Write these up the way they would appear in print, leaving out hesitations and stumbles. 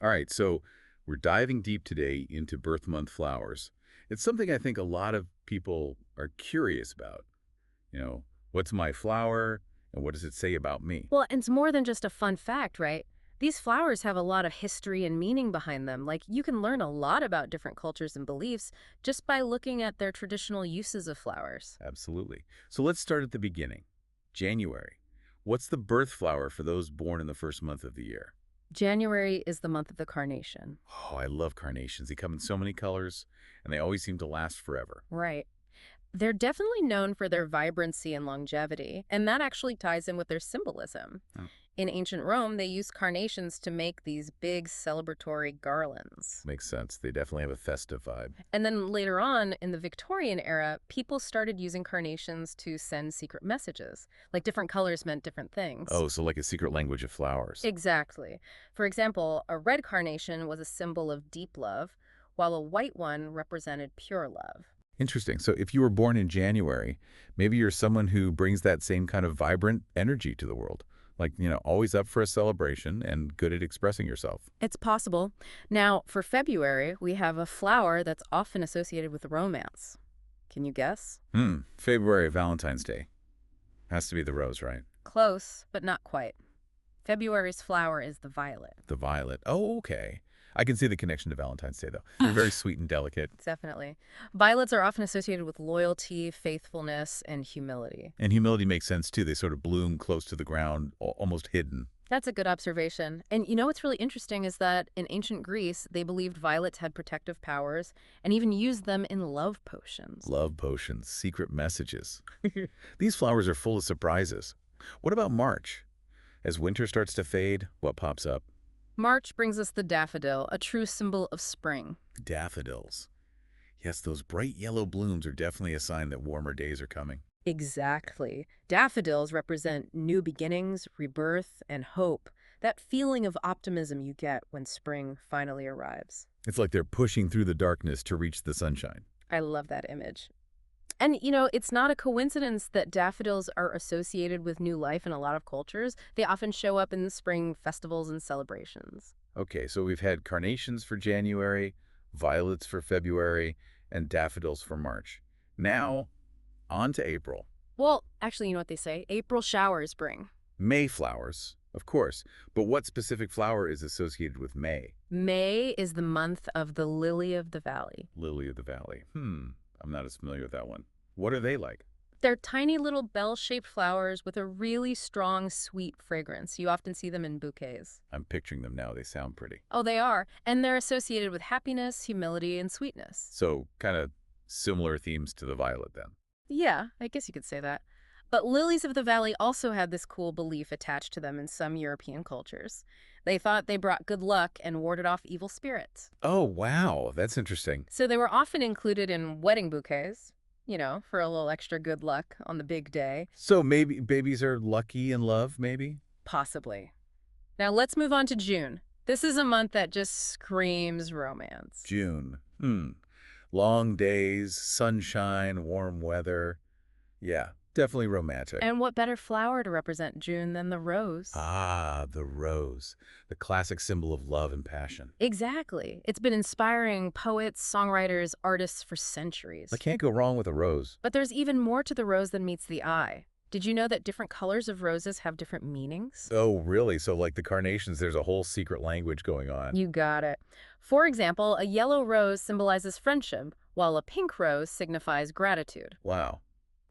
All right, so we're diving deep today into birth month flowers. It's something I think a lot of people are curious about. What's my flower and what does it say about me? Well, it's more than just a fun fact, right? These flowers have a lot of history and meaning behind them. Like, you can learn a lot about different cultures and beliefs just by looking at their traditional uses of flowers. Absolutely. So let's start at the beginning. January. What's the birth flower for those born in the first month of the year? January is the month of the carnation. Oh, I love carnations. They come in so many colors and they always seem to last forever. Right. They're definitely known for their vibrancy and longevity, and that actually ties in with their symbolism. Oh, In ancient Rome, they used carnations to make these big celebratory garlands. makes sense. They definitely have a festive vibe. And then later on, in the Victorian era, people started using carnations to send secret messages. Like, different colors meant different things. Oh, so like a secret language of flowers. Exactly. For example, a red carnation was a symbol of deep love, while a white one represented pure love. Interesting. So if you were born in January, maybe you're someone who brings that same kind of vibrant energy to the world. Like, always up for a celebration and good at expressing yourself. It's possible. Now, for February, we have a flower that's often associated with romance. Can you guess? February, Valentine's Day. Has to be the rose, right? Close, but not quite. February's flower is the violet. The violet. Oh, okay. I can see the connection to Valentine's Day, though. They're very sweet and delicate. Definitely. Violets are often associated with loyalty, faithfulness, and humility. And humility makes sense, too. They sort of bloom close to the ground, almost hidden. That's a good observation. And you know what's really interesting is that in ancient Greece, they believed violets had protective powers and even used them in love potions. Love potions, secret messages. These flowers are full of surprises. What about March? As winter starts to fade, what pops up? March brings us the daffodil, a true symbol of spring. Daffodils. Yes, those bright yellow blooms are definitely a sign that warmer days are coming. Exactly. Daffodils represent new beginnings, rebirth, and hope. That feeling of optimism you get when spring finally arrives. It's like they're pushing through the darkness to reach the sunshine. I love that image. And, it's not a coincidence that daffodils are associated with new life in a lot of cultures. They often show up in spring festivals and celebrations. Okay, so we've had carnations for January, violets for February, and daffodils for March. Now, on to April. Well, actually, you know what they say? April showers bring. Mayflowers, of course. But what specific flower is associated with May? May is the month of the lily of the valley. Lily of the Valley. I'm not as familiar with that one. What are they like? They're tiny little bell-shaped flowers with a really strong, sweet fragrance. You often see them in bouquets. I'm picturing them now. They sound pretty. Oh, they are. And they're associated with happiness, humility, and sweetness. So, kind of similar themes to the violet then. Yeah, I guess you could say that. But lilies of the valley also had this cool belief attached to them in some European cultures. They thought they brought good luck and warded off evil spirits. Oh, wow. That's interesting. So they were often included in wedding bouquets, for a little extra good luck on the big day. So maybe babies are lucky in love, maybe? Possibly. Now let's move on to June. This is a month that just screams romance. June. Long days, sunshine, warm weather. Yeah, definitely romantic. And what better flower to represent June than the rose? Ah, the rose, the classic symbol of love and passion. Exactly. It's been inspiring poets, songwriters, artists for centuries. I can't go wrong with a rose. But there's even more to the rose than meets the eye. Did you know that different colors of roses have different meanings? Oh, really? So like the carnations, there's a whole secret language going on. You got it. For example, a yellow rose symbolizes friendship, while a pink rose signifies gratitude. Wow,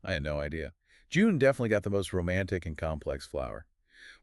I had no idea. June definitely got the most romantic and complex flower.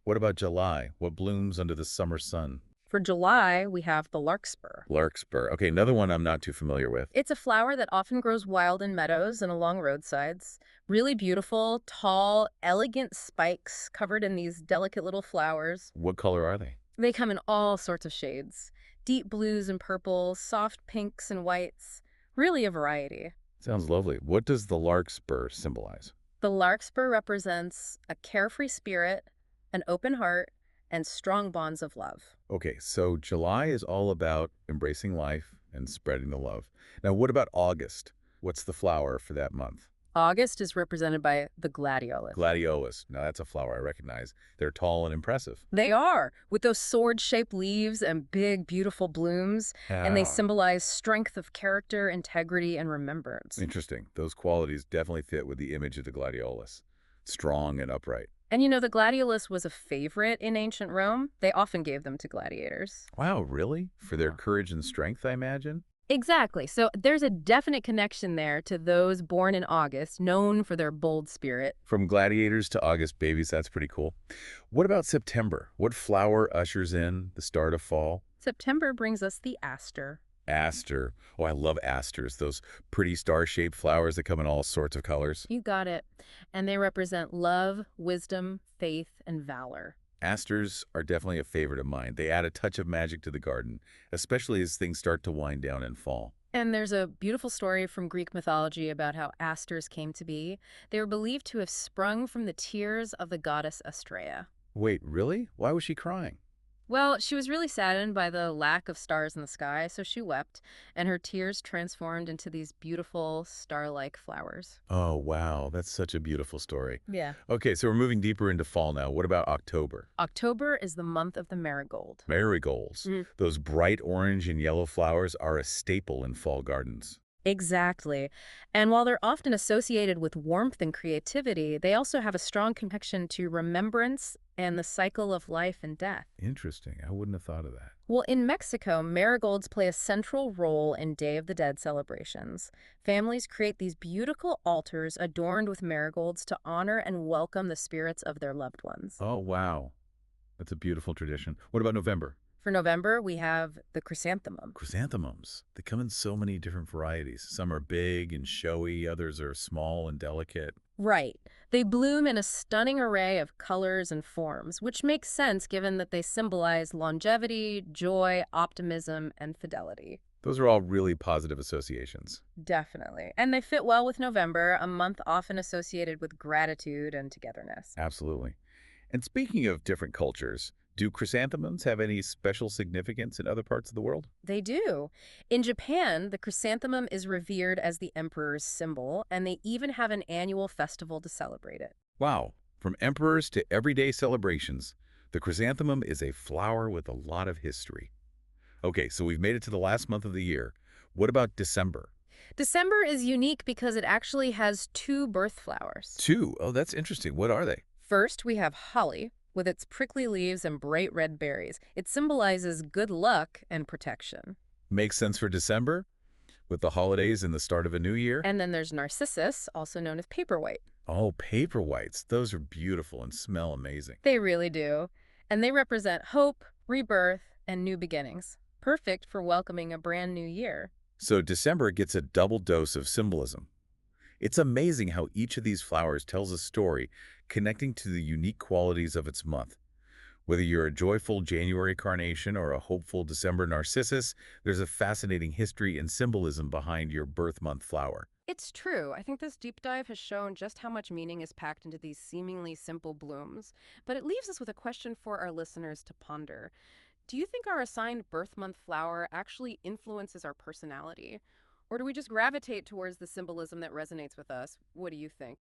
What about July? What blooms under the summer sun? For July, we have the larkspur. Larkspur. Okay, another one I'm not too familiar with. It's a flower that often grows wild in meadows and along roadsides. Really beautiful, tall, elegant spikes covered in these delicate little flowers. What color are they? They come in all sorts of shades. Deep blues and purples, soft pinks and whites. Really a variety. Sounds lovely. What does the larkspur symbolize? The larkspur represents a carefree spirit, an open heart, and strong bonds of love. Okay, so July is all about embracing life and spreading the love. Now, what about August? What's the flower for that month? August is represented by the gladiolus. Gladiolus. Now that's a flower I recognize. They're tall and impressive. They are, with those sword-shaped leaves and big, beautiful blooms, and they Yeah. symbolize strength of character, integrity, and remembrance. Interesting. Those qualities definitely fit with the image of the gladiolus. Strong and upright. And you know, the gladiolus was a favorite in ancient Rome. They often gave them to gladiators. Wow, really? For their courage and strength, I imagine? Exactly. So there's a definite connection there to those born in August, known for their bold spirit. From gladiators to August babies, that's pretty cool. What about September? What flower ushers in the start of fall? September brings us the aster. Aster. Oh, I love asters, those pretty star-shaped flowers that come in all sorts of colors. You got it. And they represent love, wisdom, faith, and valor. Asters are definitely a favorite of mine. They add a touch of magic to the garden, especially as things start to wind down in fall. And there's a beautiful story from Greek mythology about how asters came to be. They were believed to have sprung from the tears of the goddess Astraea. Wait, really? Why was she crying? Well, she was really saddened by the lack of stars in the sky, so she wept, and her tears transformed into these beautiful star-like flowers. Oh, wow. That's such a beautiful story. Yeah. Okay, so we're moving deeper into fall now. What about October? October is the month of the marigold. Marigolds. Those bright orange and yellow flowers are a staple in fall gardens. Exactly. And while they're often associated with warmth and creativity, they also have a strong connection to remembrance and the cycle of life and death. Interesting. I wouldn't have thought of that. Well, in Mexico, marigolds play a central role in Day of the Dead celebrations. Families create these beautiful altars adorned with marigolds to honor and welcome the spirits of their loved ones. Oh, wow. That's a beautiful tradition. What about November? For November, we have the chrysanthemum. Chrysanthemums. They come in so many different varieties. Some are big and showy, others are small and delicate. Right. They bloom in a stunning array of colors and forms, which makes sense given that they symbolize longevity, joy, optimism, and fidelity. Those are all really positive associations. Definitely. And they fit well with November, a month often associated with gratitude and togetherness. Absolutely. And speaking of different cultures, do chrysanthemums have any special significance in other parts of the world? They do. In Japan, the chrysanthemum is revered as the emperor's symbol, and they even have an annual festival to celebrate it. Wow. From emperors to everyday celebrations, the chrysanthemum is a flower with a lot of history. Okay, so we've made it to the last month of the year. What about December? December is unique because it actually has two birth flowers. Two. Oh, that's interesting. What are they? First, we have holly, with its prickly leaves and bright red berries. It symbolizes good luck and protection. Makes sense for December, with the holidays and the start of a new year. And then there's narcissus, also known as paperwhite. Oh, paper whites. Those are beautiful and smell amazing. They really do. And they represent hope, rebirth, and new beginnings. Perfect for welcoming a brand new year. So December gets a double dose of symbolism. It's amazing how each of these flowers tells a story connecting to the unique qualities of its month. Whether you're a joyful January carnation or a hopeful December narcissus, there's a fascinating history and symbolism behind your birth month flower. It's true. I think this deep dive has shown just how much meaning is packed into these seemingly simple blooms. But it leaves us with a question for our listeners to ponder. Do you think our assigned birth month flower actually influences our personality? Or do we just gravitate towards the symbolism that resonates with us? What do you think?